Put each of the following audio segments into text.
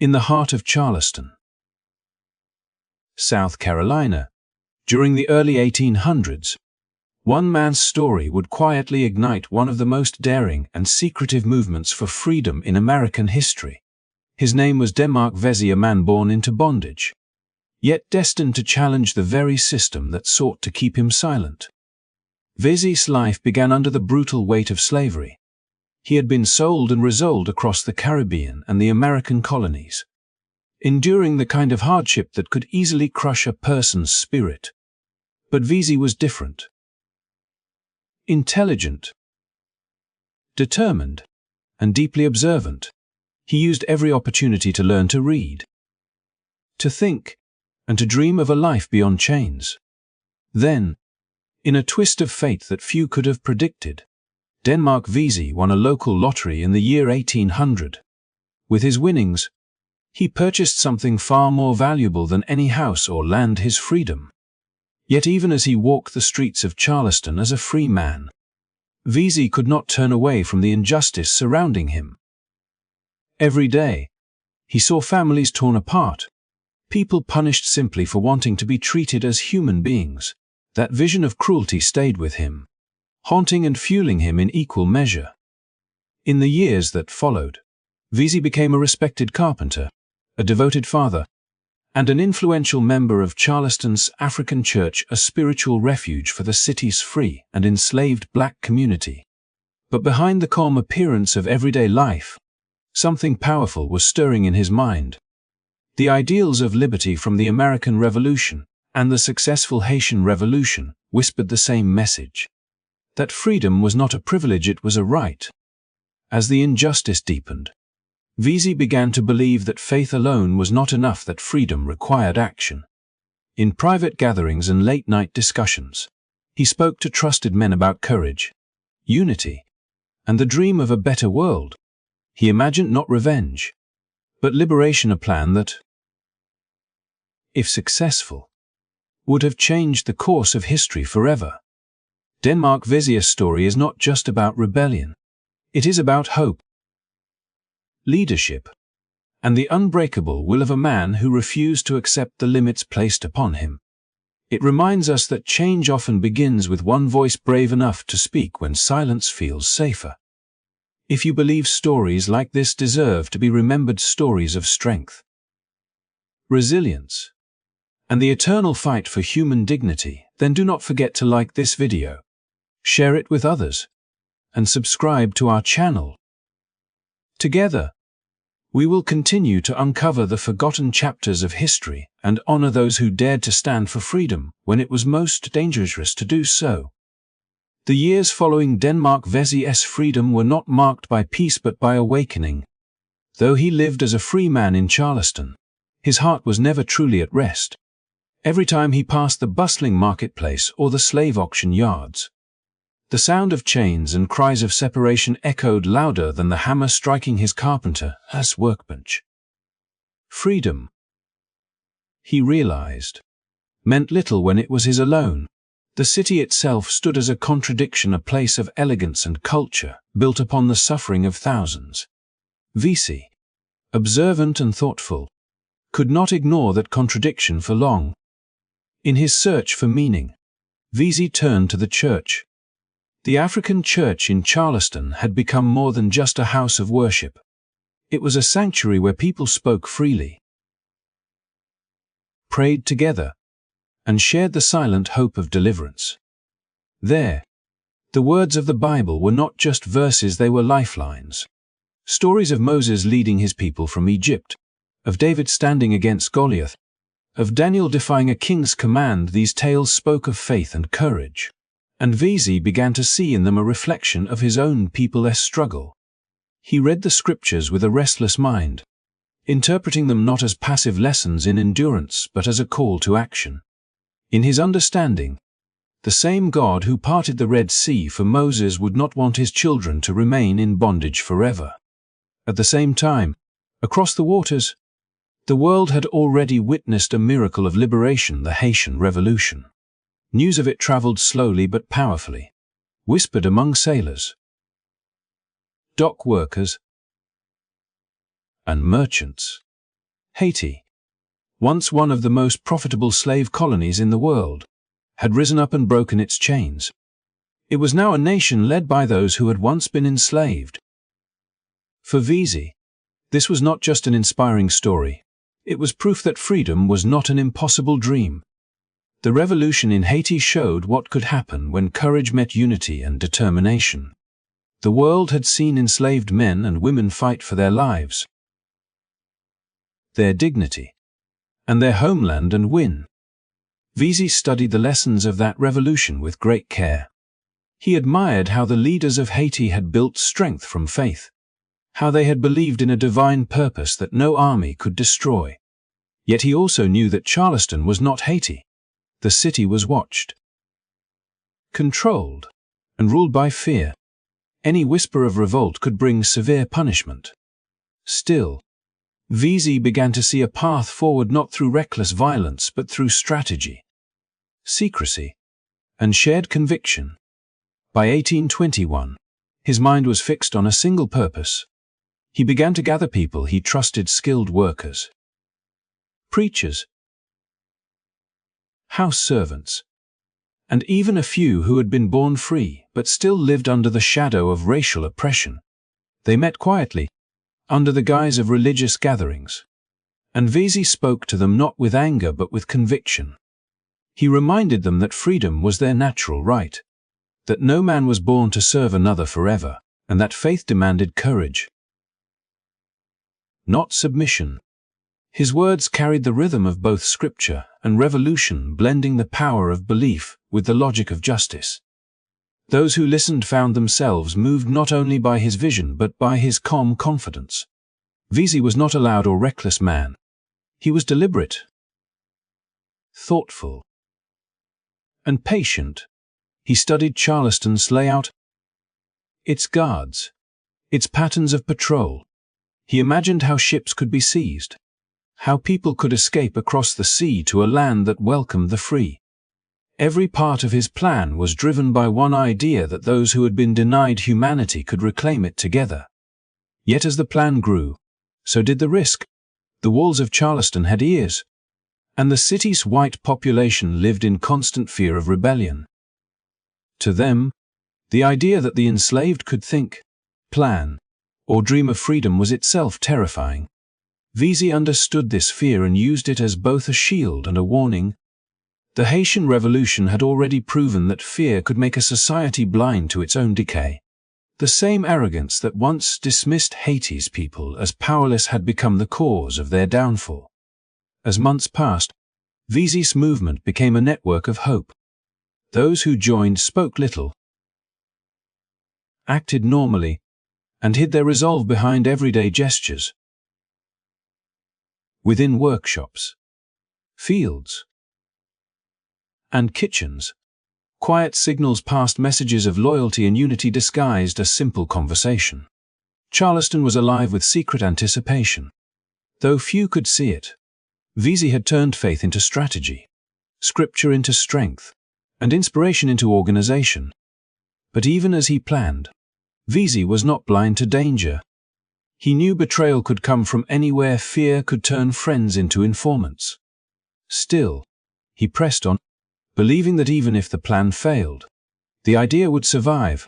in the heart of Charleston, South Carolina, during the early 1800s, one man's story would quietly ignite one of the most daring and secretive movements for freedom in American history. His name was Denmark Vesey, a man born into bondage, yet destined to challenge the very system that sought to keep him silent. Vesey's life began under the brutal weight of slavery. He had been sold and resold across the Caribbean and the American colonies, enduring the kind of hardship that could easily crush a person's spirit. But Vesey was different. Intelligent, determined, and deeply observant, he used every opportunity to learn to read, to think, and to dream of a life beyond chains. Then, in a twist of fate that few could have predicted, Denmark Vesey won a local lottery in the year 1800. With his winnings, he purchased something far more valuable than any house or land: his freedom. Yet even as he walked the streets of Charleston as a free man, Vesey could not turn away from the injustice surrounding him. Every day, he saw families torn apart, people punished simply for wanting to be treated as human beings. That vision of cruelty stayed with him, haunting and fueling him in equal measure. In the years that followed, Vesey became a respected carpenter, a devoted father, and an influential member of Charleston's African church, a spiritual refuge for the city's free and enslaved black community. But behind the calm appearance of everyday life, something powerful was stirring in his mind. The ideals of liberty from the American Revolution and the successful Haitian Revolution whispered the same message: that freedom was not a privilege, it was a right. As the injustice deepened, Vesey began to believe that faith alone was not enough, that freedom required action. In private gatherings and late-night discussions, he spoke to trusted men about courage, unity, and the dream of a better world. He imagined not revenge, but liberation, a plan that, if successful, would have changed the course of history forever. Denmark Vesey's story is not just about rebellion. It is about hope, leadership, and the unbreakable will of a man who refused to accept the limits placed upon him. It reminds us that change often begins with one voice brave enough to speak when silence feels safer. If you believe stories like this deserve to be remembered, stories of strength, resilience, and the eternal fight for human dignity, then do not forget to like this video, share it with others, and subscribe to our channel. Together, we will continue to uncover the forgotten chapters of history and honor those who dared to stand for freedom when it was most dangerous to do so. The years following Denmark Vesey's freedom were not marked by peace but by awakening. Though he lived as a free man in Charleston, his heart was never truly at rest. Every time he passed the bustling marketplace or the slave auction yards, the sound of chains and cries of separation echoed louder than the hammer striking his carpenter's workbench. Freedom, he realized, meant little when it was his alone. The city itself stood as a contradiction, a place of elegance and culture, built upon the suffering of thousands. Vesey, observant and thoughtful, could not ignore that contradiction for long. In his search for meaning, Vesey turned to the church. The African church in Charleston had become more than just a house of worship. It was a sanctuary where people spoke freely, prayed together, and shared the silent hope of deliverance. There, the words of the Bible were not just verses, they were lifelines. Stories of Moses leading his people from Egypt, of David standing against Goliath, of Daniel defying a king's command. These tales spoke of faith and courage, and Vesey began to see in them a reflection of his own people's struggle. He read the scriptures with a restless mind, interpreting them not as passive lessons in endurance but as a call to action. In his understanding, the same God who parted the Red Sea for Moses would not want his children to remain in bondage forever. At the same time, across the waters, the world had already witnessed a miracle of liberation, the Haitian Revolution. News of it traveled slowly but powerfully, whispered among sailors, dock workers, and merchants. Haiti, once one of the most profitable slave colonies in the world, had risen up and broken its chains. It was now a nation led by those who had once been enslaved. For Vesey, this was not just an inspiring story. It was proof that freedom was not an impossible dream. The revolution in Haiti showed what could happen when courage met unity and determination. The world had seen enslaved men and women fight for their lives, their dignity, and their homeland and win. Vesey studied the lessons of that revolution with great care. He admired how the leaders of Haiti had built strength from faith, how they had believed in a divine purpose that no army could destroy. Yet he also knew that Charleston was not Haiti. The city was watched, controlled, and ruled by fear. Any whisper of revolt could bring severe punishment. Still, Vesey began to see a path forward not through reckless violence but through strategy, secrecy, and shared conviction. By 1821, his mind was fixed on a single purpose. He began to gather people he trusted, skilled workers, preachers, house servants, and even a few who had been born free but still lived under the shadow of racial oppression. They met quietly, under the guise of religious gatherings, and Vesey spoke to them not with anger but with conviction. He reminded them that freedom was their natural right, that no man was born to serve another forever, and that faith demanded courage, not submission. His words carried the rhythm of both scripture and revolution, blending the power of belief with the logic of justice. Those who listened found themselves moved not only by his vision but by his calm confidence. Vesey was not a loud or reckless man. He was deliberate, thoughtful, and patient. He studied Charleston's layout, its guards, its patterns of patrol. He imagined how ships could be seized, how people could escape across the sea to a land that welcomed the free. Every part of his plan was driven by one idea, that those who had been denied humanity could reclaim it together. Yet as the plan grew, so did the risk. The walls of Charleston had ears, and the city's white population lived in constant fear of rebellion. To them, the idea that the enslaved could think, plan, or dream of freedom was itself terrifying. Vesey understood this fear and used it as both a shield and a warning. The Haitian Revolution had already proven that fear could make a society blind to its own decay. The same arrogance that once dismissed Haiti's people as powerless had become the cause of their downfall. As months passed, Vesey's movement became a network of hope. Those who joined spoke little, acted normally, and hid their resolve behind everyday gestures. Within workshops, fields, and kitchens, quiet signals passed, messages of loyalty and unity disguised as simple conversation. Charleston was alive with secret anticipation. Though few could see it, Vesey had turned faith into strategy, scripture into strength, and inspiration into organization. But even as he planned, Vesey was not blind to danger. He knew betrayal could come from anywhere, fear could turn friends into informants. Still, he pressed on, believing that even if the plan failed, the idea would survive.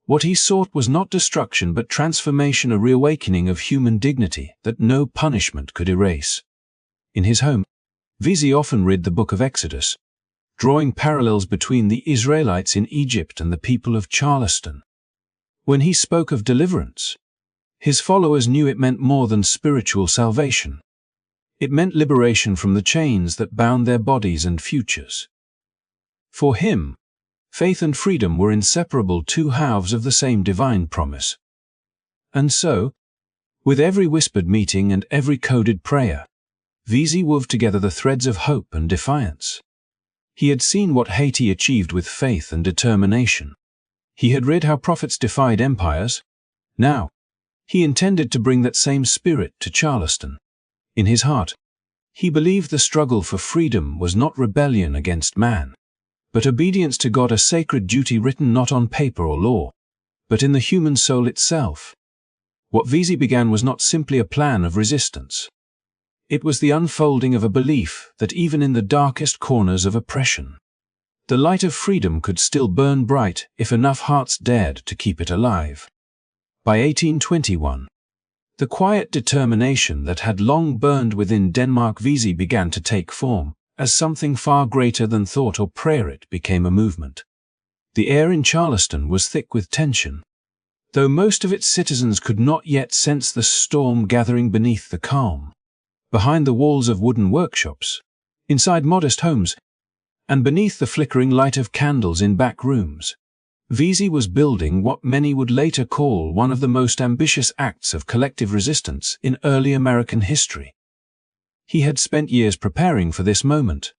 What he sought was not destruction but transformation, a reawakening of human dignity that no punishment could erase. In his home, Vesey often read the book of Exodus, drawing parallels between the Israelites in Egypt and the people of Charleston. When he spoke of deliverance, his followers knew it meant more than spiritual salvation. It meant liberation from the chains that bound their bodies and futures. For him, faith and freedom were inseparable, two halves of the same divine promise. And so, with every whispered meeting and every coded prayer, Vesey wove together the threads of hope and defiance. He had seen what Haiti achieved with faith and determination. He had read how prophets defied empires. Now, he intended to bring that same spirit to Charleston. In his heart, he believed the struggle for freedom was not rebellion against man, but obedience to God, a sacred duty written not on paper or law, but in the human soul itself. What Vesey began was not simply a plan of resistance. It was the unfolding of a belief that even in the darkest corners of oppression, the light of freedom could still burn bright if enough hearts dared to keep it alive. By 1821, the quiet determination that had long burned within Denmark Vesey began to take form. As something far greater than thought or prayer, it became a movement. The air in Charleston was thick with tension, though most of its citizens could not yet sense the storm gathering beneath the calm. Behind the walls of wooden workshops, inside modest homes, and beneath the flickering light of candles in back rooms, Vesey was building what many would later call one of the most ambitious acts of collective resistance in early American history. He had spent years preparing for this moment,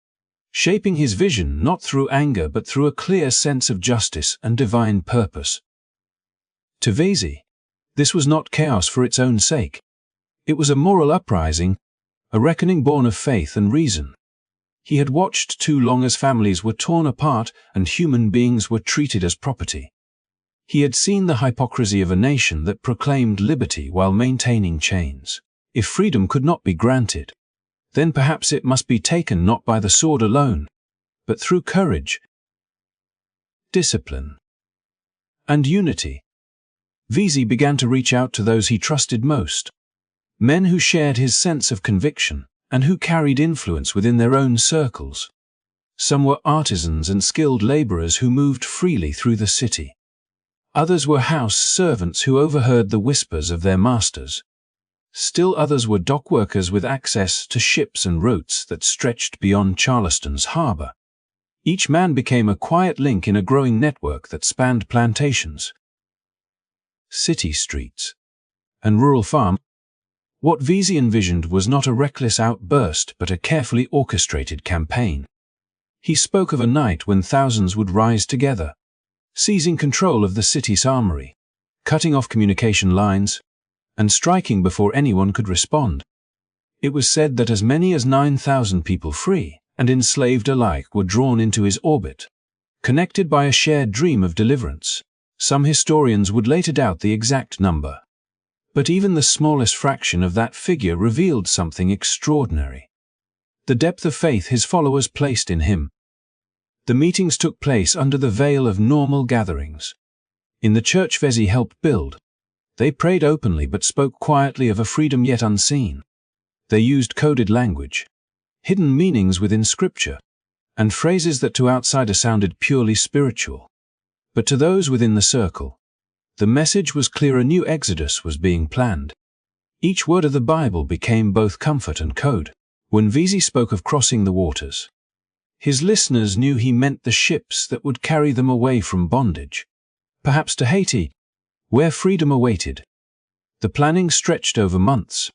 shaping his vision not through anger but through a clear sense of justice and divine purpose. To Vesey, this was not chaos for its own sake. It was a moral uprising, a reckoning born of faith and reason. He had watched too long as families were torn apart and human beings were treated as property. He had seen the hypocrisy of a nation that proclaimed liberty while maintaining chains. If freedom could not be granted, then perhaps it must be taken not by the sword alone, but through courage, discipline, and unity. Vesey began to reach out to those he trusted most, men who shared his sense of conviction and who carried influence within their own circles. Some were artisans and skilled laborers who moved freely through the city. Others were house servants who overheard the whispers of their masters. Still others were dock workers with access to ships and routes that stretched beyond Charleston's harbor. Each man became a quiet link in a growing network that spanned plantations, city streets, and rural farms. What Vesey envisioned was not a reckless outburst but a carefully orchestrated campaign. He spoke of a night when thousands would rise together, seizing control of the city's armory, cutting off communication lines, and striking before anyone could respond. It was said that as many as 9,000 people, free and enslaved alike, were drawn into his orbit, connected by a shared dream of deliverance. Some historians would later doubt the exact number, but even the smallest fraction of that figure revealed something extraordinary: the depth of faith his followers placed in him. The meetings took place under the veil of normal gatherings. In the church Vesey helped build, they prayed openly but spoke quietly of a freedom yet unseen. They used coded language, hidden meanings within scripture, and phrases that to outsiders sounded purely spiritual. But to those within the circle, the message was clear: a new exodus was being planned. Each word of the Bible became both comfort and code. When Vesey spoke of crossing the waters, his listeners knew he meant the ships that would carry them away from bondage, perhaps to Haiti, where freedom awaited. The planning stretched over months,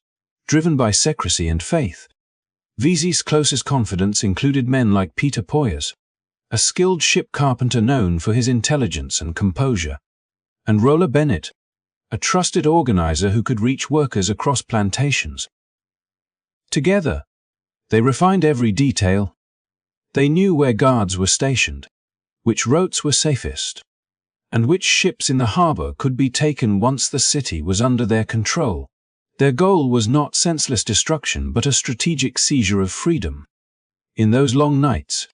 driven by secrecy and faith. Vesey's closest confidants included men like Peter Poyers, a skilled ship carpenter known for his intelligence and composure, and Rolla Bennett, a trusted organizer who could reach workers across plantations. Together, they refined every detail. They knew where guards were stationed, which routes were safest, and which ships in the harbor could be taken once the city was under their control. Their goal was not senseless destruction but a strategic seizure of freedom. In those long nights,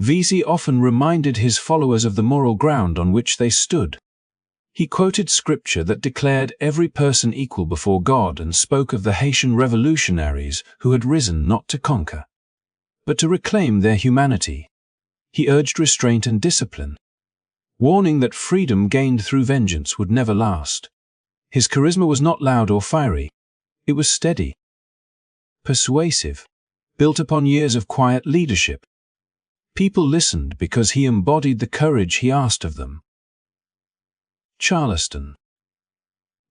Vesey often reminded his followers of the moral ground on which they stood. He quoted scripture that declared every person equal before God and spoke of the Haitian revolutionaries who had risen not to conquer, but to reclaim their humanity. He urged restraint and discipline, warning that freedom gained through vengeance would never last. His charisma was not loud or fiery. It was steady, persuasive, built upon years of quiet leadership. People listened because he embodied the courage he asked of them. Charleston,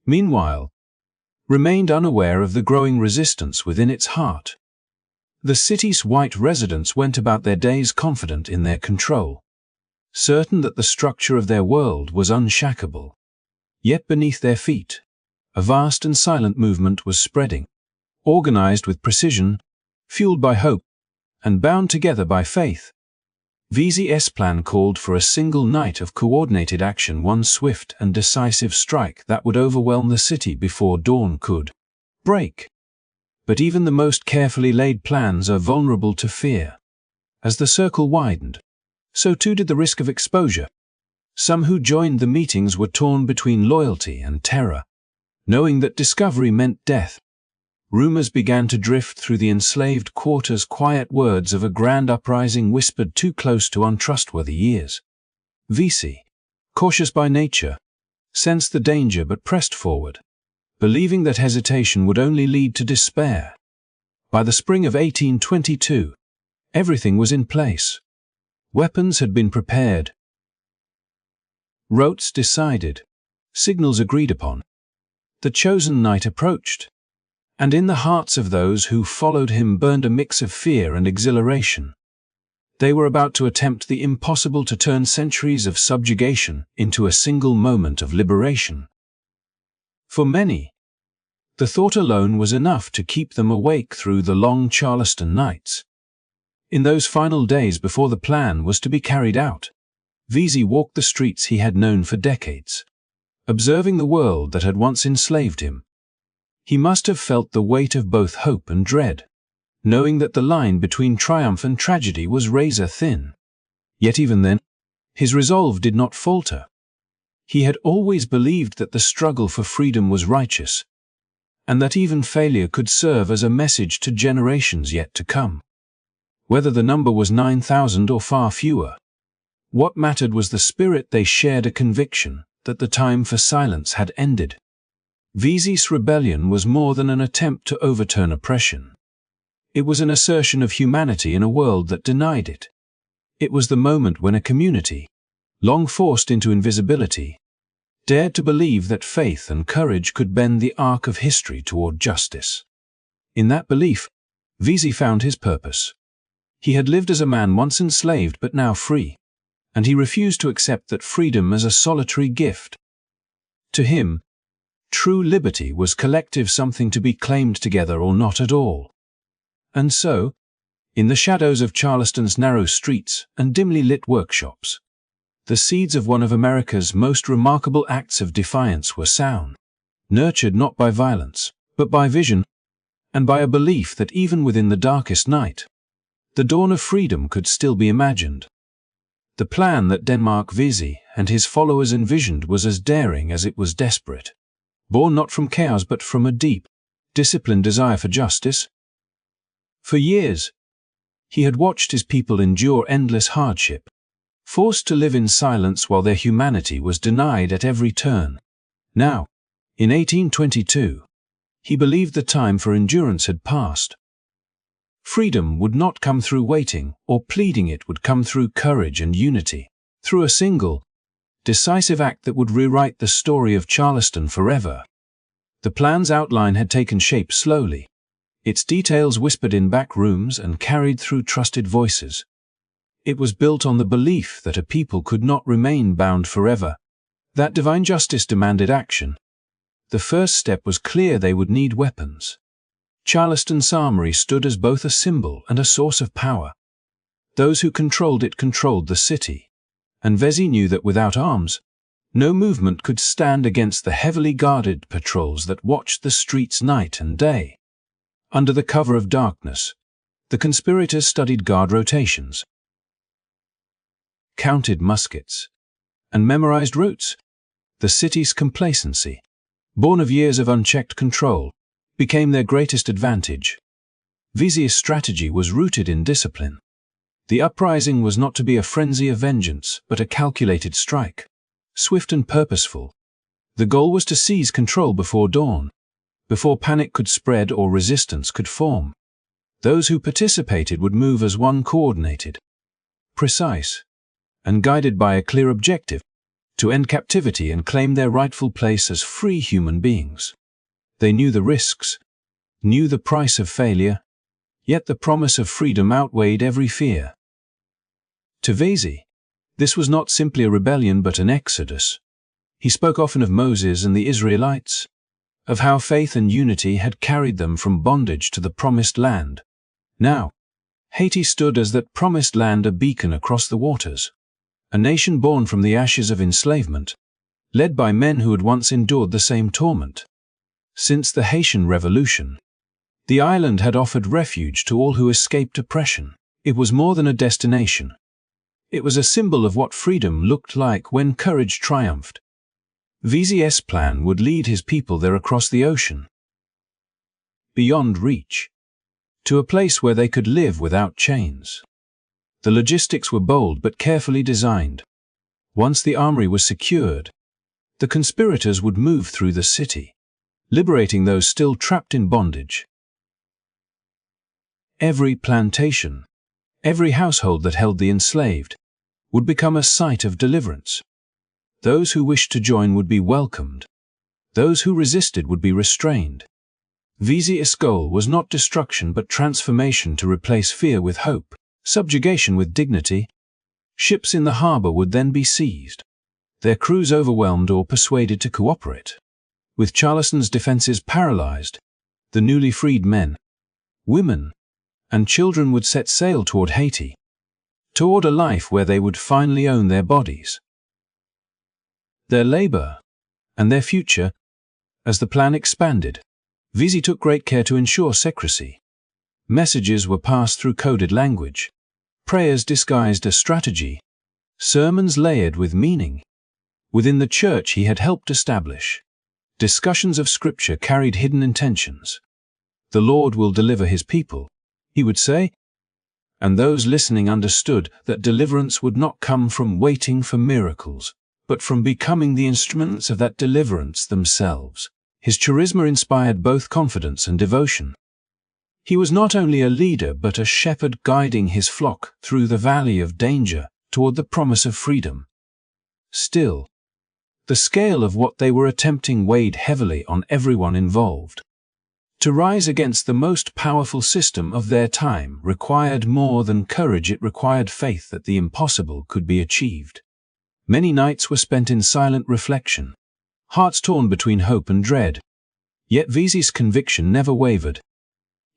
meanwhile, remained unaware of the growing resistance within its heart. The city's white residents went about their days confident in their control, certain that the structure of their world was unshackable. Yet beneath their feet, a vast and silent movement was spreading, organized with precision, fueled by hope, and bound together by faith. Vesey's plan called for a single night of coordinated action, one swift and decisive strike that would overwhelm the city before dawn could break. But even the most carefully laid plans are vulnerable to fear. As the circle widened, so too did the risk of exposure. Some who joined the meetings were torn between loyalty and terror, knowing that discovery meant death. Rumors began to drift through the enslaved quarters, quiet words of a grand uprising whispered too close to untrustworthy ears. Vesey, cautious by nature, sensed the danger but pressed forward, believing that hesitation would only lead to despair. By the spring of 1822, everything was in place. Weapons had been prepared, routes decided, signals agreed upon. The chosen night approached, and in the hearts of those who followed him burned a mix of fear and exhilaration. They were about to attempt the impossible, to turn centuries of subjugation into a single moment of liberation. For many, the thought alone was enough to keep them awake through the long Charleston nights. In those final days before the plan was to be carried out, Vesey walked the streets he had known for decades, observing the world that had once enslaved him. He must have felt the weight of both hope and dread, knowing that the line between triumph and tragedy was razor thin. Yet even then, his resolve did not falter. He had always believed that the struggle for freedom was righteous, and that even failure could serve as a message to generations yet to come. Whether the number was 9,000 or far fewer, what mattered was the spirit they shared, a conviction that the time for silence had ended. Vesey's rebellion was more than an attempt to overturn oppression. It was an assertion of humanity in a world that denied it. It was the moment when a community, long forced into invisibility, dared to believe that faith and courage could bend the arc of history toward justice. In that belief, Vesey found his purpose. He had lived as a man once enslaved but now free, and he refused to accept that freedom as a solitary gift. To him, true liberty was collective, something to be claimed together or not at all. And so, in the shadows of Charleston's narrow streets and dimly lit workshops, the seeds of one of America's most remarkable acts of defiance were sown, nurtured not by violence, but by vision, and by a belief that even within the darkest night, the dawn of freedom could still be imagined. The plan that Denmark Vesey and his followers envisioned was as daring as it was desperate, born not from chaos but from a deep, disciplined desire for justice. For years, he had watched his people endure endless hardship, forced to live in silence while their humanity was denied at every turn. Now, in 1822, he believed the time for endurance had passed. Freedom would not come through waiting or pleading, it would come through courage and unity, through a single, decisive act that would rewrite the story of Charleston forever. The plan's outline had taken shape slowly, its details whispered in back rooms and carried through trusted voices. It was built on the belief that a people could not remain bound forever, that divine justice demanded action. The first step was clear: they would need weapons. Charleston's armory stood as both a symbol and a source of power. Those who controlled it controlled the city, and Vesey knew that without arms, no movement could stand against the heavily guarded patrols that watched the streets night and day. Under the cover of darkness, the conspirators studied guard rotations, counted muskets, and memorized routes. The city's complacency, born of years of unchecked control, became their greatest advantage. Vesey's strategy was rooted in discipline. The uprising was not to be a frenzy of vengeance, but a calculated strike, swift and purposeful. The goal was to seize control before dawn, before panic could spread or resistance could form. Those who participated would move as one, coordinated, precise, and guided by a clear objective: to end captivity and claim their rightful place as free human beings. They knew the risks, knew the price of failure, yet the promise of freedom outweighed every fear. To Vesey, this was not simply a rebellion but an exodus. He spoke often of Moses and the Israelites, of how faith and unity had carried them from bondage to the promised land. Now, Haiti stood as that promised land, a beacon across the waters, a nation born from the ashes of enslavement, led by men who had once endured the same torment. Since the Haitian Revolution, The island had offered refuge to all who escaped oppression. It was more than a destination. It was a symbol of what freedom looked like when courage triumphed. Vesey's plan would lead his people there across the ocean, beyond reach, to a place where they could live without chains. The logistics were bold but carefully designed. Once the armory was secured, the conspirators would move through the city, liberating those still trapped in bondage. Every plantation, every household that held the enslaved, would become a site of deliverance. Those who wished to join would be welcomed. Those who resisted would be restrained. Vesey's goal was not destruction but transformation, to replace fear with hope, subjugation with dignity. Ships in the harbor would then be seized, their crews overwhelmed or persuaded to cooperate. With Charleston's defenses paralyzed, the newly freed men, women, and children would set sail toward Haiti, toward a life where they would finally own their bodies, their labor, and their future. As the plan expanded, Vesey took great care to ensure secrecy. Messages were passed through coded language, prayers disguised as strategy, sermons layered with meaning. Within the church he had helped establish, discussions of scripture carried hidden intentions. "The Lord will deliver his people," he would say, and those listening understood that deliverance would not come from waiting for miracles, but from becoming the instruments of that deliverance themselves. His charisma inspired both confidence and devotion. He was not only a leader but a shepherd guiding his flock through the valley of danger toward the promise of freedom. Still, the scale of what they were attempting weighed heavily on everyone involved. To rise against the most powerful system of their time required more than courage, it required faith that the impossible could be achieved. Many nights were spent in silent reflection, hearts torn between hope and dread. Yet Vesey's conviction never wavered.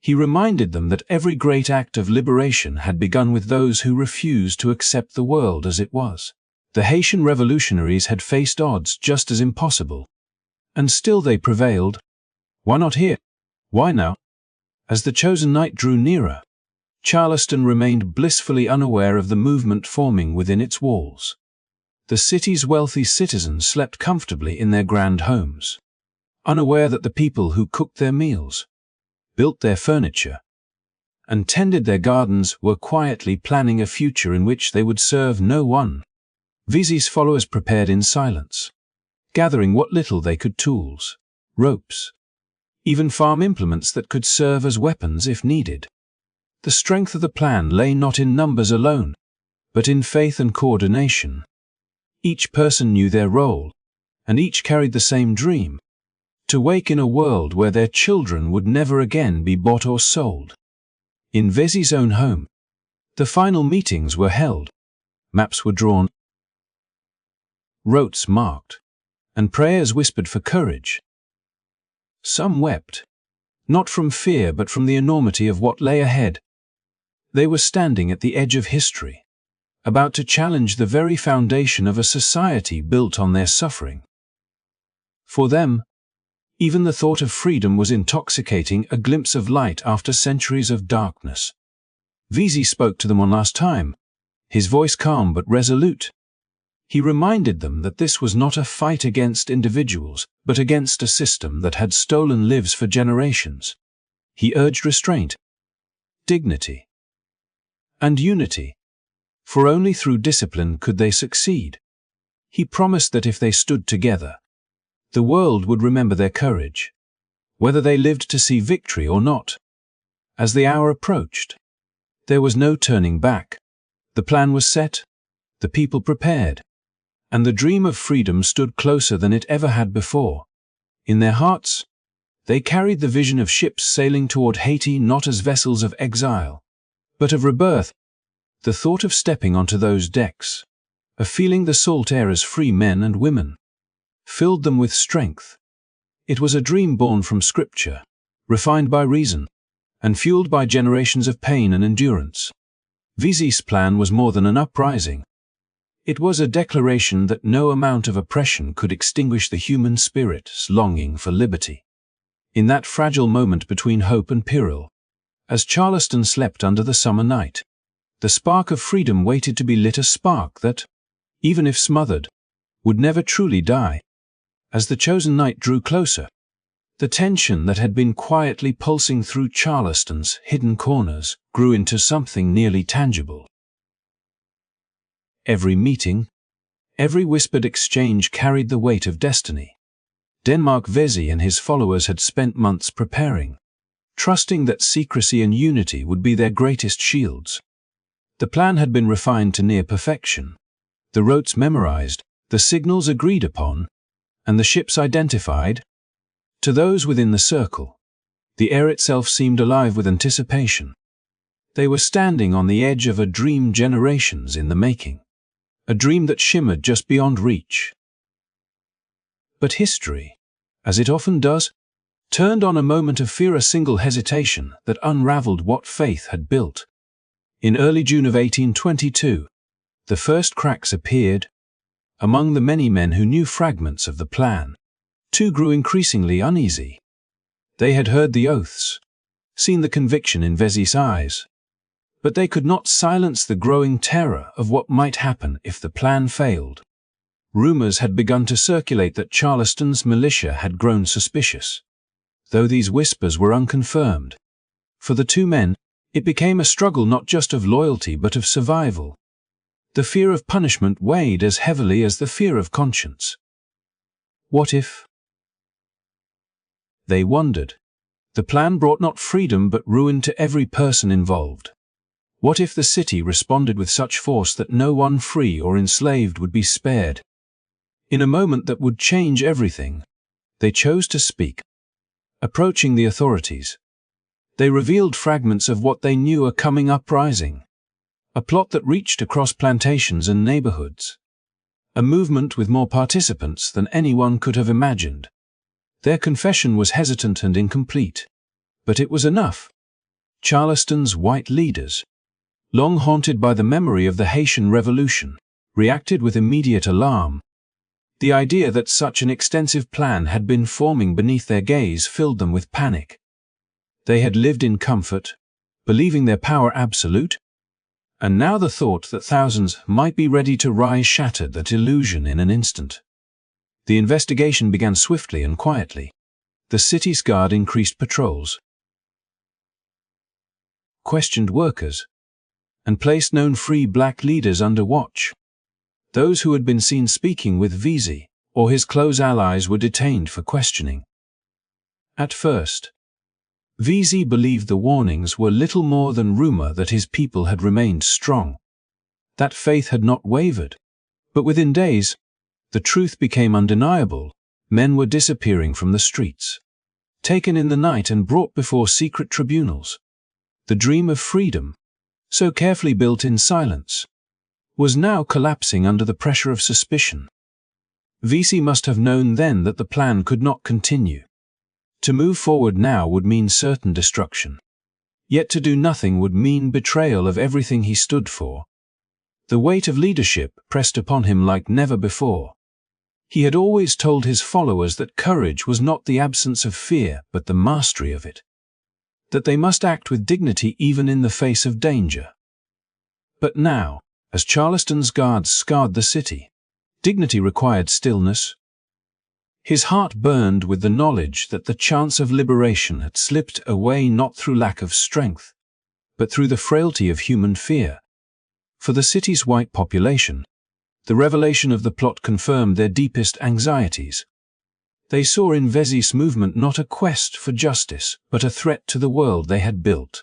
He reminded them that every great act of liberation had begun with those who refused to accept the world as it was. The Haitian revolutionaries had faced odds just as impossible, and still they prevailed. Why not here? Why now? As the chosen night drew nearer, Charleston remained blissfully unaware of the movement forming within its walls. The city's wealthy citizens slept comfortably in their grand homes, unaware that the people who cooked their meals, built their furniture, and tended their gardens were quietly planning a future in which they would serve no one. Vesey's followers prepared in silence, gathering what little they could: tools, ropes, even farm implements that could serve as weapons if needed. The strength of the plan lay not in numbers alone, but in faith and coordination. Each person knew their role, and each carried the same dream: to wake in a world where their children would never again be bought or sold. In Vesey's own home, the final meetings were held, maps were drawn, routes marked, and prayers whispered for courage. Some wept, not from fear but from the enormity of what lay ahead. They were standing at the edge of history, about to challenge the very foundation of a society built on their suffering. For them, even the thought of freedom was intoxicating, a glimpse of light after centuries of darkness. Vesey spoke to them one last time, his voice calm but resolute. He reminded them that this was not a fight against individuals, but against a system that had stolen lives for generations. He urged restraint, dignity, and unity, for only through discipline could they succeed. He promised that if they stood together, the world would remember their courage, whether they lived to see victory or not. As the hour approached, there was no turning back. The plan was set, the people prepared, and the dream of freedom stood closer than it ever had before. In their hearts, they carried the vision of ships sailing toward Haiti not as vessels of exile, but of rebirth. The thought of stepping onto those decks, of feeling the salt air as free men and women, filled them with strength. It was a dream born from Scripture, refined by reason, and fueled by generations of pain and endurance. Vesey's plan was more than an uprising. It was a declaration that no amount of oppression could extinguish the human spirit's longing for liberty. in that fragile moment between hope and peril. As Charleston slept under the summer night, the spark of freedom waited to be lit, a spark that, even if smothered, would never truly die. As the chosen night drew closer, the tension that had been quietly pulsing through Charleston's hidden corners grew into something nearly tangible. Every meeting, every whispered exchange carried the weight of destiny. Denmark Vesey and his followers had spent months preparing, trusting that secrecy and unity would be their greatest shields. The plan had been refined to near perfection, the routes memorized, the signals agreed upon, and the ships identified. To those within the circle, the air itself seemed alive with anticipation. They were standing on the edge of a dream generations in the making, a dream that shimmered just beyond reach. But history, as it often does, turned on a moment of fear, a single hesitation that unraveled what faith had built. In early June of 1822, the first cracks appeared. Among the many men who knew fragments of the plan, two grew increasingly uneasy. They had heard the oaths, seen the conviction in Vesey's eyes, but they could not silence the growing terror of what might happen if the plan failed. Rumors had begun to circulate that Charleston's militia had grown suspicious, though these whispers were unconfirmed. For the two men, it became a struggle not just of loyalty but of survival. The fear of punishment weighed as heavily as the fear of conscience. What if? They wondered. The plan brought not freedom but ruin to every person involved. What if the city responded with such force that no one free or enslaved would be spared? In a moment that would change everything, they chose to speak. Approaching the authorities, they revealed fragments of what they knew: a coming uprising, a plot that reached across plantations and neighborhoods, a movement with more participants than anyone could have imagined. Their confession was hesitant and incomplete, but it was enough. Charleston's white leaders, long haunted by the memory of the Haitian Revolution, reacted with immediate alarm. The idea that such an extensive plan had been forming beneath their gaze filled them with panic. They had lived in comfort, believing their power absolute, and now the thought that thousands might be ready to rise shattered that illusion in an instant. The investigation began swiftly and quietly. The city's guard increased patrols, questioned workers, and placed known free black leaders under watch. Those who had been seen speaking with Vesey or his close allies were detained for questioning. At first, Vesey believed the warnings were little more than rumor that his people had remained strong. That faith had not wavered. But within days, the truth became undeniable. Men were disappearing from the streets, taken in the night and brought before secret tribunals. The dream of freedom, so carefully built in silence, was now collapsing under the pressure of suspicion. Vesey must have known then that the plan could not continue. To move forward now would mean certain destruction. Yet to do nothing would mean betrayal of everything he stood for. The weight of leadership pressed upon him like never before. He had always told his followers that courage was not the absence of fear but the mastery of it, that they must act with dignity even in the face of danger. But now, as Charleston's guards scoured the city, dignity required stillness. His heart burned with the knowledge that the chance of liberation had slipped away not through lack of strength, but through the frailty of human fear. For the city's white population, the revelation of the plot confirmed their deepest anxieties. They saw in Vesey's movement not a quest for justice, but a threat to the world they had built.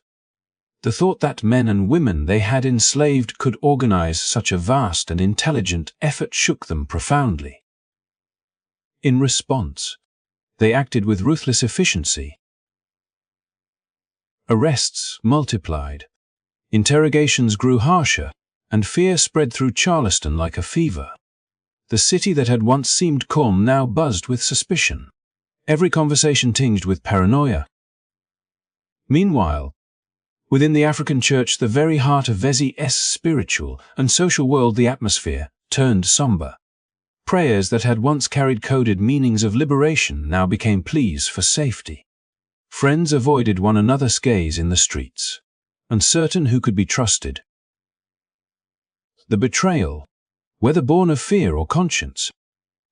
The thought that men and women they had enslaved could organize such a vast and intelligent effort shook them profoundly. In response, they acted with ruthless efficiency. Arrests multiplied, interrogations grew harsher, and fear spread through Charleston like a fever. The city that had once seemed calm now buzzed with suspicion, every conversation tinged with paranoia. Meanwhile, within the African church, the very heart of Vesey's spiritual and social world, the atmosphere turned somber. Prayers that had once carried coded meanings of liberation now became pleas for safety. Friends avoided one another's gaze in the streets, uncertain who could be trusted. The betrayal, whether born of fear or conscience,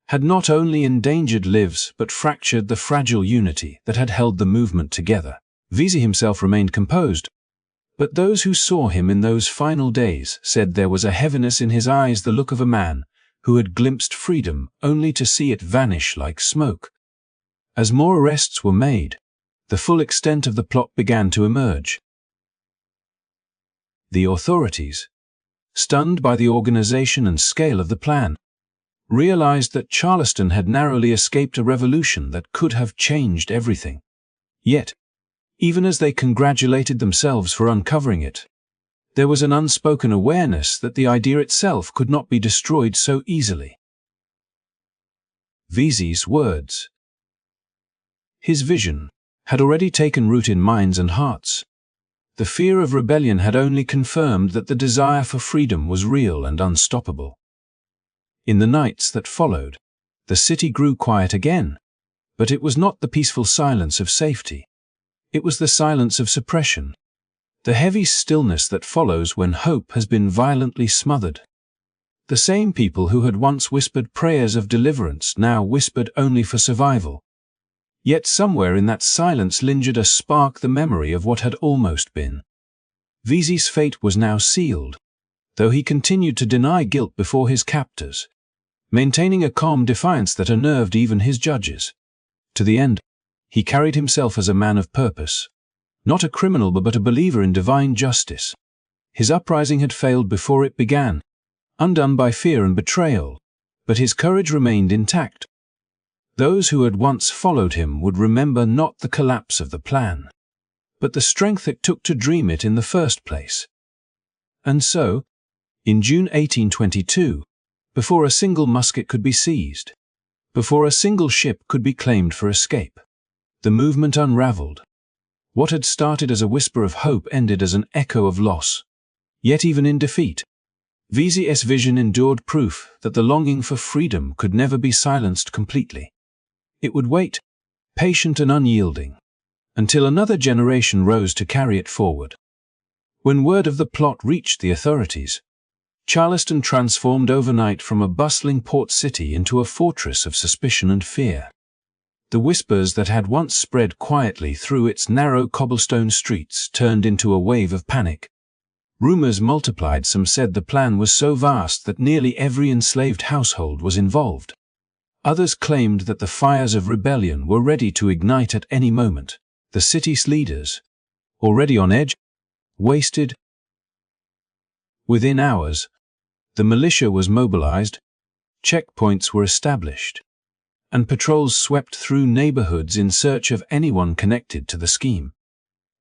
had not only endangered lives but fractured the fragile unity that had held the movement together. Vesey himself remained composed, but those who saw him in those final days said there was a heaviness in his eyes, the look of a man who had glimpsed freedom only to see it vanish like smoke. As more arrests were made, the full extent of the plot began to emerge. The authorities, stunned by the organization and scale of the plan, realized that Charleston had narrowly escaped a revolution that could have changed everything. Yet, even as they congratulated themselves for uncovering it, there was an unspoken awareness that the idea itself could not be destroyed so easily. Vesey's words. His vision had already taken root in minds and hearts. The fear of rebellion had only confirmed that the desire for freedom was real and unstoppable. In the nights that followed, the city grew quiet again, but it was not the peaceful silence of safety. It was the silence of suppression, the heavy stillness that follows when hope has been violently smothered. The same people who had once whispered prayers of deliverance now whispered only for survival. Yet somewhere in that silence lingered a spark, the memory of what had almost been. Vesey's fate was now sealed, though he continued to deny guilt before his captors, maintaining a calm defiance that unnerved even his judges. To the end, he carried himself as a man of purpose, not a criminal but a believer in divine justice. His uprising had failed before it began, undone by fear and betrayal, but his courage remained intact. Those who had once followed him would remember not the collapse of the plan, but the strength it took to dream it in the first place. And so, in June 1822, before a single musket could be seized, before a single ship could be claimed for escape, the movement unraveled. What had started as a whisper of hope ended as an echo of loss. Yet even in defeat, Vesey's vision endured proof that the longing for freedom could never be silenced completely. It would wait, patient and unyielding, until another generation rose to carry it forward. When word of the plot reached the authorities, Charleston transformed overnight from a bustling port city into a fortress of suspicion and fear. The whispers that had once spread quietly through its narrow cobblestone streets turned into a wave of panic. Rumors multiplied. Some said the plan was so vast that nearly every enslaved household was involved. Others claimed that the fires of rebellion were ready to ignite at any moment. The city's leaders, already on edge, wasted. Within hours, the militia was mobilized, checkpoints were established, and patrols swept through neighborhoods in search of anyone connected to the scheme.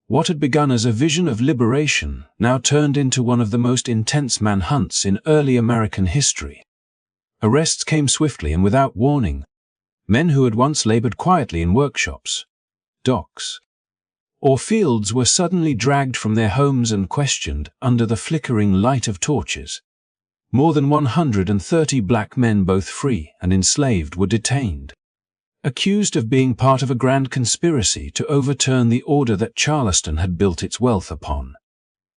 What had begun as a vision of liberation now turned into one of the most intense manhunts in early American history. Arrests came swiftly and without warning. Men who had once labored quietly in workshops, docks, or fields were suddenly dragged from their homes and questioned under the flickering light of torches. More than 130 black men, both free and enslaved, were detained, accused of being part of a grand conspiracy to overturn the order that Charleston had built its wealth upon.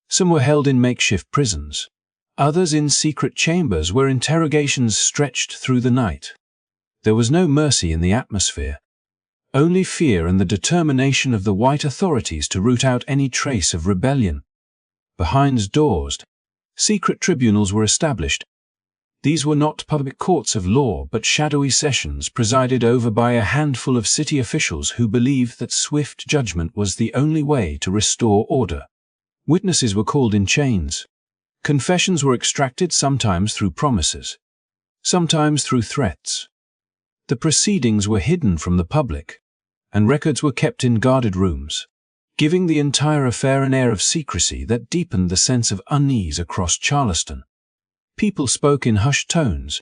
Some were held in makeshift prisons, others in secret chambers where interrogations stretched through the night. There was no mercy in the atmosphere, only fear and the determination of the white authorities to root out any trace of rebellion. Behind doors, secret tribunals were established. These were not public courts of law but shadowy sessions presided over by a handful of city officials who believed that swift judgment was the only way to restore order. Witnesses were called in chains. Confessions were extracted, sometimes through promises, sometimes through threats. The proceedings were hidden from the public, and records were kept in guarded rooms, giving the entire affair an air of secrecy that deepened the sense of unease across Charleston. People spoke in hushed tones,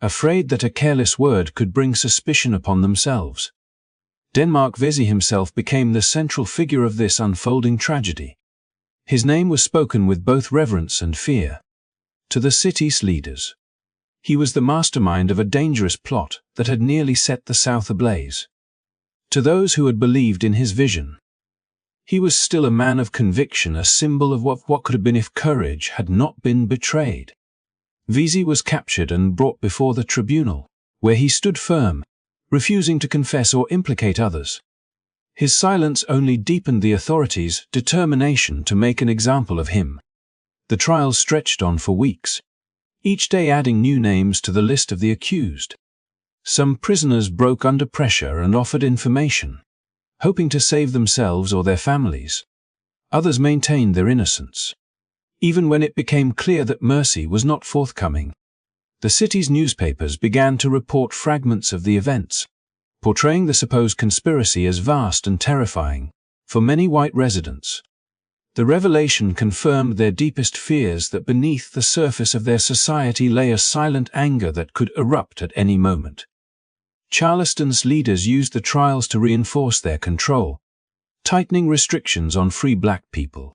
afraid that a careless word could bring suspicion upon themselves. Denmark Vesey himself became the central figure of this unfolding tragedy. His name was spoken with both reverence and fear. To the city's leaders, he was the mastermind of a dangerous plot that had nearly set the South ablaze. to those who had believed in his vision. He was still a man of conviction, a symbol of what could have been if courage had not been betrayed. Vesey was captured and brought before the tribunal, where he stood firm, refusing to confess or implicate others. His silence only deepened the authorities' determination to make an example of him. The trial stretched on for weeks, each day adding new names to the list of the accused. Some prisoners broke under pressure and offered information, hoping to save themselves or their families. Others maintained their innocence. Even when it became clear that mercy was not forthcoming, the city's newspapers began to report fragments of the events, portraying the supposed conspiracy as vast and terrifying for many white residents. The revelation confirmed their deepest fears that beneath the surface of their society lay a silent anger that could erupt at any moment. Charleston's leaders used the trials to reinforce their control, tightening restrictions on free black people,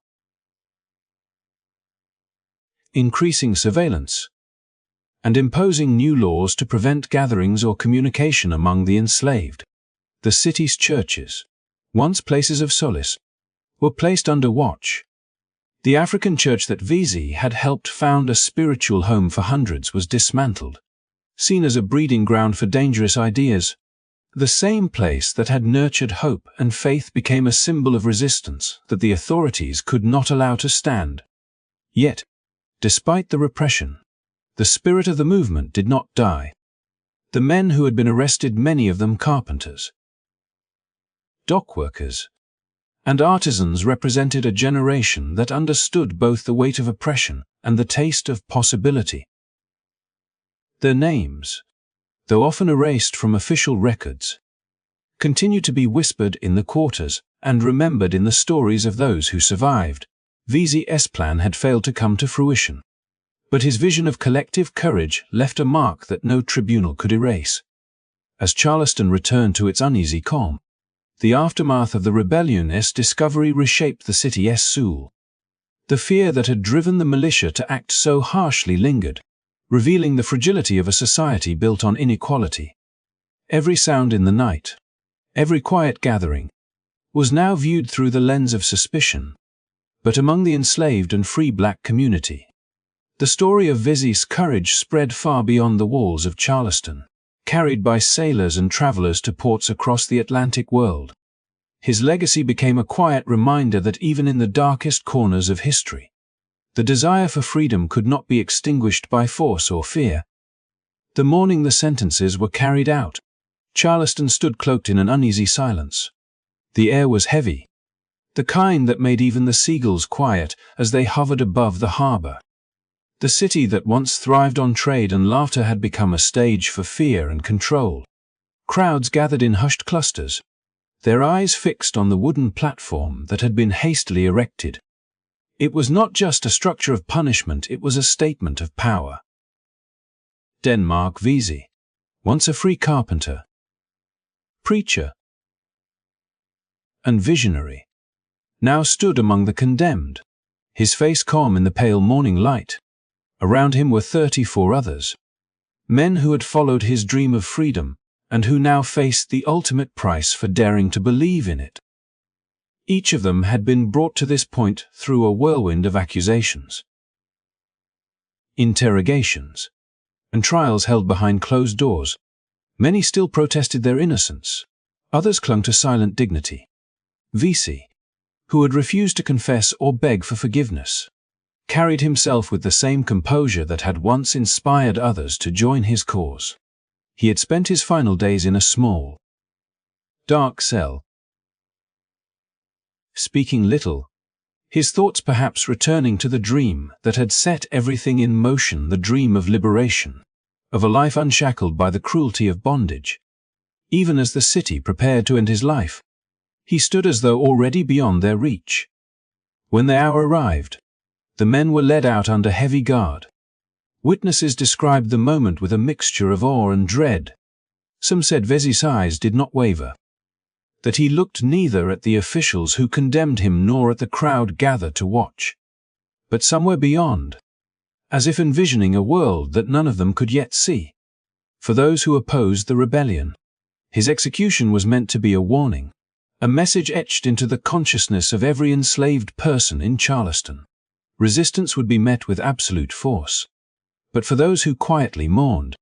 increasing surveillance, and imposing new laws to prevent gatherings or communication among the enslaved. The city's churches, once places of solace, were placed under watch. The African church that Vesey had helped found a spiritual home for hundreds was dismantled, seen as a breeding ground for dangerous ideas. The same place that had nurtured hope and faith became a symbol of resistance that the authorities could not allow to stand. Yet, despite the repression, the spirit of the movement did not die. The men who had been arrested, many of them carpenters, dockworkers, and artisans, represented a generation that understood both the weight of oppression and the taste of possibility. Their names, though often erased from official records, continue to be whispered in the quarters and remembered in the stories of those who survived. Vesey's plan had failed to come to fruition, but his vision of collective courage left a mark that no tribunal could erase. As Charleston returned to its uneasy calm, the aftermath of the rebellion's discovery reshaped the city's soul. The fear that had driven the militia to act so harshly lingered, revealing the fragility of a society built on inequality. Every sound in the night, every quiet gathering, was now viewed through the lens of suspicion. But among the enslaved and free black community, the story of Vesey's courage spread far beyond the walls of Charleston, carried by sailors and travelers to ports across the Atlantic world. His legacy became a quiet reminder that even in the darkest corners of history, the desire for freedom could not be extinguished by force or fear. The morning the sentences were carried out, Charleston stood cloaked in an uneasy silence. The air was heavy, the kind that made even the seagulls quiet as they hovered above the harbor. The city that once thrived on trade and laughter had become a stage for fear and control. Crowds gathered in hushed clusters, their eyes fixed on the wooden platform that had been hastily erected. It was not just a structure of punishment, it was a statement of power. Denmark Vesey, once a free carpenter, preacher, and visionary, now stood among the condemned, his face calm in the pale morning light. Around him were 34 others, men who had followed his dream of freedom and who now faced the ultimate price for daring to believe in it. Each of them had been brought to this point through a whirlwind of accusations, interrogations, and trials held behind closed doors. Many still protested their innocence, others clung to silent dignity. Vesey, who had refused to confess or beg for forgiveness, carried himself with the same composure that had once inspired others to join his cause. He had spent his final days in a small, dark cell, speaking little, his thoughts perhaps returning to the dream that had set everything in motion, the dream of liberation, of a life unshackled by the cruelty of bondage. Even as the city prepared to end his life, he stood as though already beyond their reach. When the hour arrived, the men were led out under heavy guard. Witnesses described the moment with a mixture of awe and dread. Some said Vesey's eyes did not waver, that he looked neither at the officials who condemned him nor at the crowd gathered to watch, but somewhere beyond, as if envisioning a world that none of them could yet see. For those who opposed the rebellion, His execution was meant to be a warning, a message etched into the consciousness of every enslaved person in Charleston. Resistance would be met with absolute force. But for those who quietly mourned,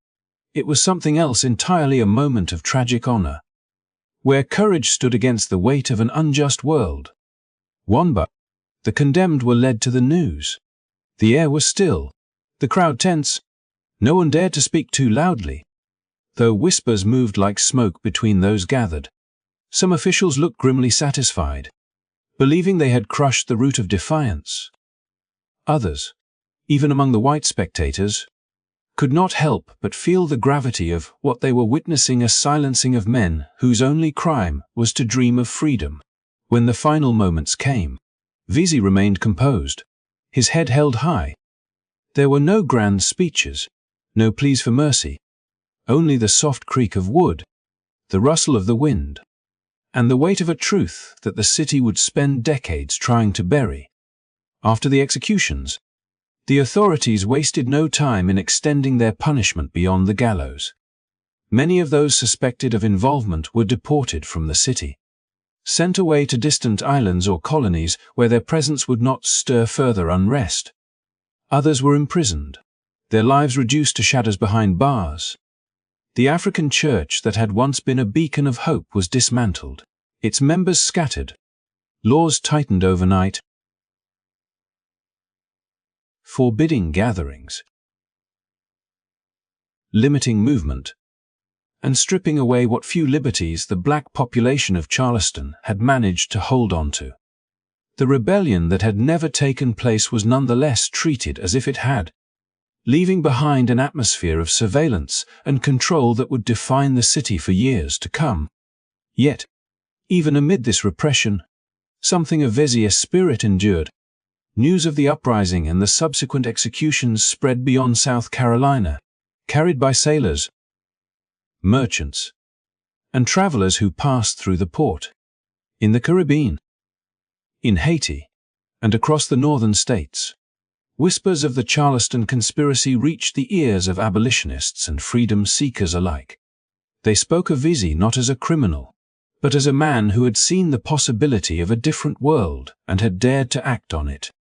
it was something else entirely, a moment of tragic honor, where courage stood against the weight of an unjust world. The condemned were led to the news. The air was still, the crowd tense. No one dared to speak too loudly, though whispers moved like smoke between those gathered. Some officials looked grimly satisfied, believing they had crushed the root of defiance. Others, even among the white spectators, could not help but feel the gravity of what they were witnessing, a silencing of men whose only crime was to dream of freedom. When the final moments came, Vesey remained composed, his head held high. There were no grand speeches, no pleas for mercy, only the soft creak of wood, the rustle of the wind, and the weight of a truth that the city would spend decades trying to bury. After the executions, the authorities wasted no time in extending their punishment beyond the gallows. Many of those suspected of involvement were deported from the city, sent away to distant islands or colonies where their presence would not stir further unrest. Others were imprisoned, their lives reduced to shadows behind bars. The African church that had once been a beacon of hope was dismantled, its members scattered, laws tightened overnight, forbidding gatherings, limiting movement, and stripping away what few liberties the black population of Charleston had managed to hold on to. The rebellion that had never taken place was nonetheless treated as if it had, leaving behind an atmosphere of surveillance and control that would define the city for years to come. Yet, even amid this repression, something of Vesey's spirit endured. News of the uprising and the subsequent executions spread beyond South Carolina, carried by sailors, merchants, and travelers who passed through the port. In the Caribbean, in Haiti, and across the northern states, whispers of the Charleston conspiracy reached the ears of abolitionists and freedom seekers alike. They spoke of Vesey not as a criminal, but as a man who had seen the possibility of a different world and had dared to act on it.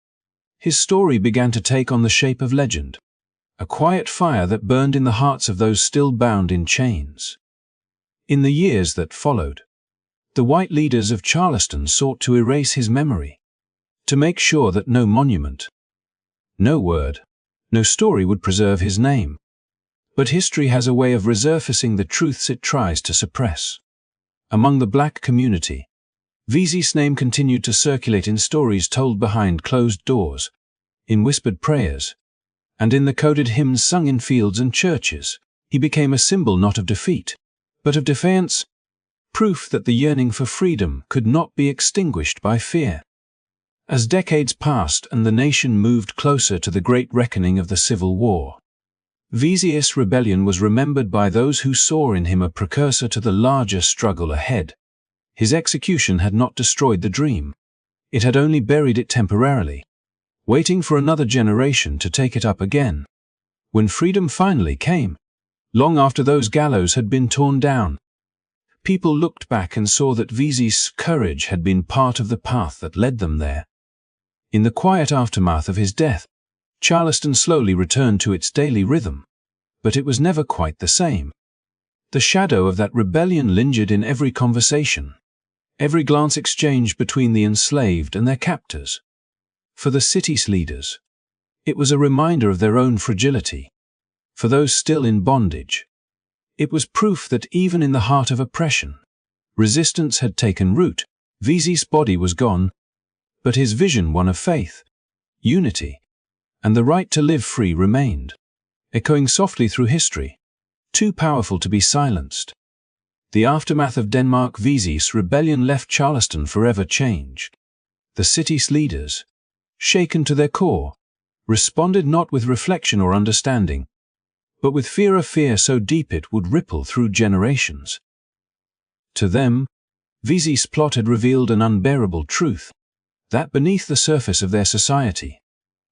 His story began to take on the shape of legend, a quiet fire that burned in the hearts of those still bound in chains. In the years that followed, the white leaders of Charleston sought to erase his memory, to make sure that no monument, no word, no story would preserve his name. But history has a way of resurfacing the truths it tries to suppress. Among the black community, Vesey's name continued to circulate in stories told behind closed doors, in whispered prayers, and in the coded hymns sung in fields and churches. He became a symbol not of defeat, but of defiance, proof that the yearning for freedom could not be extinguished by fear. As decades passed and the nation moved closer to the great reckoning of the Civil War, Vesey's rebellion was remembered by those who saw in him a precursor to the larger struggle ahead. His execution had not destroyed the dream. It had only buried it temporarily, waiting for another generation to take it up again. When freedom finally came, long after those gallows had been torn down, people looked back and saw that Vesey's courage had been part of the path that led them there. In the quiet aftermath of his death, Charleston slowly returned to its daily rhythm, but it was never quite the same. The shadow of that rebellion lingered in every conversation, every glance exchanged between the enslaved and their captors. For the city's leaders, it was a reminder of their own fragility. For those still in bondage, it was proof that even in the heart of oppression, resistance had taken root. Vesey's body was gone, but his vision, one of faith, unity, and the right to live free, remained, echoing softly through history, too powerful to be silenced. The aftermath of Denmark Vesey's rebellion left Charleston forever changed. The city's leaders, shaken to their core, responded not with reflection or understanding, but with fear, a fear so deep it would ripple through generations. To them, Vesey's plot had revealed an unbearable truth, that beneath the surface of their society,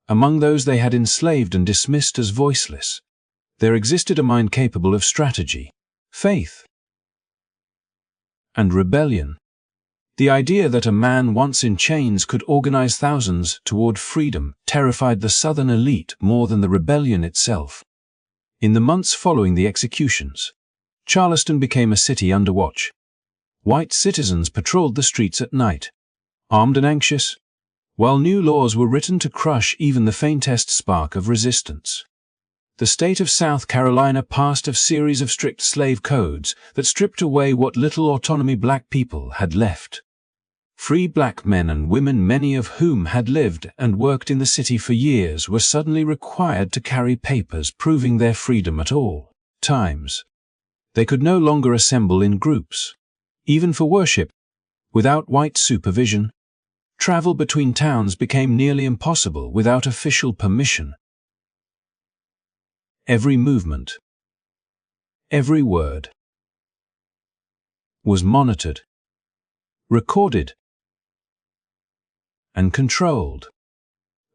among those they had enslaved and dismissed as voiceless, there existed a mind capable of strategy, faith, and rebellion. The idea that a man once in chains could organize thousands toward freedom terrified the Southern elite more than the rebellion itself. In the months following the executions, Charleston became a city under watch. White citizens patrolled the streets at night, armed and anxious, while new laws were written to crush even the faintest spark of resistance. The state of South Carolina passed a series of strict slave codes that stripped away what little autonomy black people had left. Free black men and women, many of whom had lived and worked in the city for years, were suddenly required to carry papers proving their freedom at all times. They could no longer assemble in groups, even for worship, without white supervision. Travel between towns became nearly impossible without official permission. Every movement, every word, was monitored, recorded, and controlled.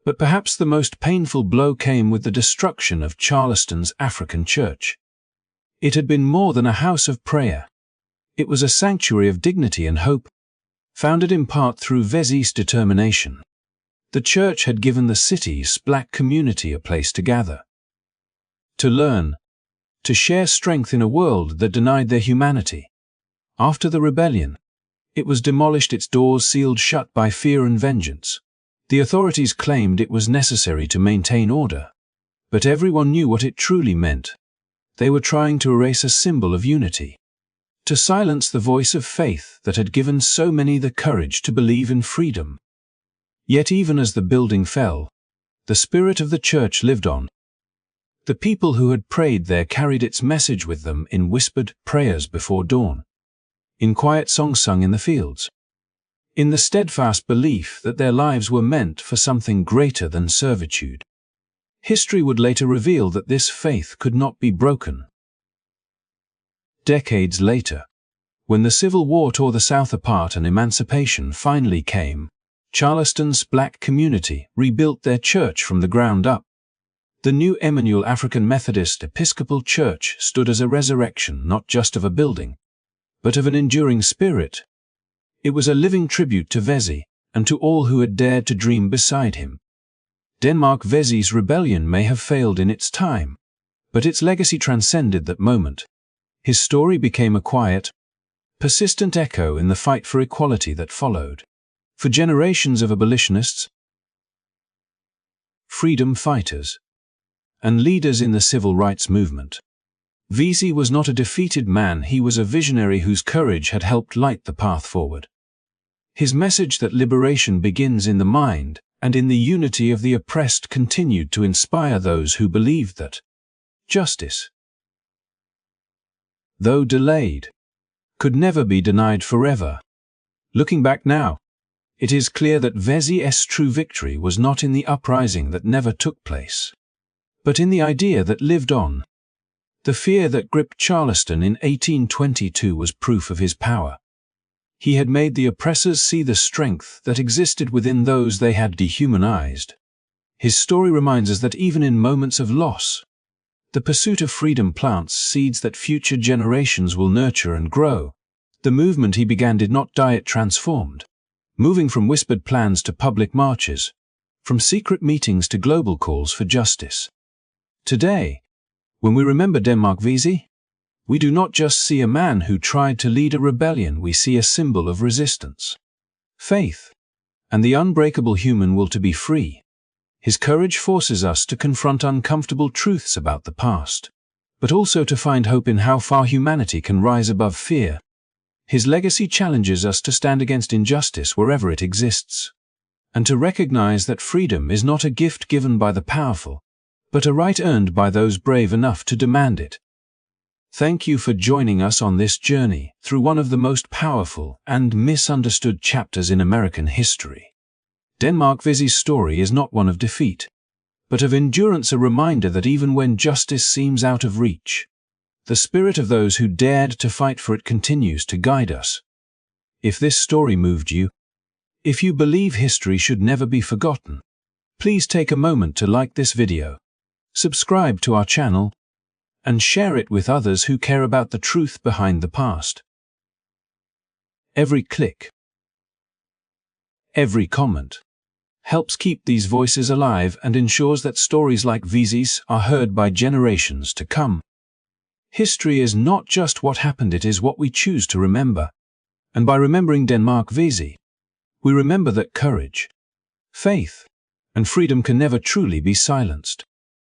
But perhaps the most painful blow came with the destruction of Charleston's African church. It had been more than a house of prayer. It was a sanctuary of dignity and hope, founded in part through Vesey's determination. The church had given the city's black community a place to gather, to learn, to share strength in a world that denied their humanity. After the rebellion, it was demolished, its doors sealed shut by fear and vengeance. The authorities claimed it was necessary to maintain order, but everyone knew what it truly meant. They were trying to erase a symbol of unity, to silence the voice of faith that had given so many the courage to believe in freedom. Yet even as the building fell, the spirit of the church lived on. The people who had prayed there carried its message with them in whispered prayers before dawn, in quiet songs sung in the fields, in the steadfast belief that their lives were meant for something greater than servitude. History would later reveal that this faith could not be broken. Decades later, when the Civil War tore the South apart and emancipation finally came, Charleston's black community rebuilt their church from the ground up. The new Emmanuel African Methodist Episcopal Church stood as a resurrection not just of a building, but of an enduring spirit. It was a living tribute to Vesey and to all who had dared to dream beside him. Denmark Vesey's rebellion may have failed in its time, but its legacy transcended that moment. His story became a quiet, persistent echo in the fight for equality that followed. For generations of abolitionists, freedom fighters, and leaders in the civil rights movement, Vesey was not a defeated man, he was a visionary whose courage had helped light the path forward. His message that liberation begins in the mind and in the unity of the oppressed continued to inspire those who believed that justice, though delayed, could never be denied forever. Looking back now, it is clear that Vesey's true victory was not in the uprising that never took place, but in the idea that lived on. The fear that gripped Charleston in 1822 was proof of his power. He had made the oppressors see the strength that existed within those they had dehumanized. His story reminds us that even in moments of loss, the pursuit of freedom plants seeds that future generations will nurture and grow. The movement he began did not die, it transformed, moving from whispered plans to public marches, from secret meetings to global calls for justice. Today, when we remember Denmark Vesey, we do not just see a man who tried to lead a rebellion, we see a symbol of resistance, faith, and the unbreakable human will to be free. His courage forces us to confront uncomfortable truths about the past, but also to find hope in how far humanity can rise above fear. His legacy challenges us to stand against injustice wherever it exists, and to recognize that freedom is not a gift given by the powerful, but a right earned by those brave enough to demand it. Thank you for joining us on this journey through one of the most powerful and misunderstood chapters in American history. Denmark Vesey's story is not one of defeat, but of endurance, a reminder that even when justice seems out of reach, the spirit of those who dared to fight for it continues to guide us. If this story moved you, if you believe history should never be forgotten, please take a moment to like this video, subscribe to our channel, and share it with others who care about the truth behind the past. every click, every comment helps keep these voices alive and ensures that stories like Vesey's are heard by generations to come. History is not just what happened, it is what we choose to remember. And by remembering Denmark Vesey, we remember that courage, faith, and freedom can never truly be silenced.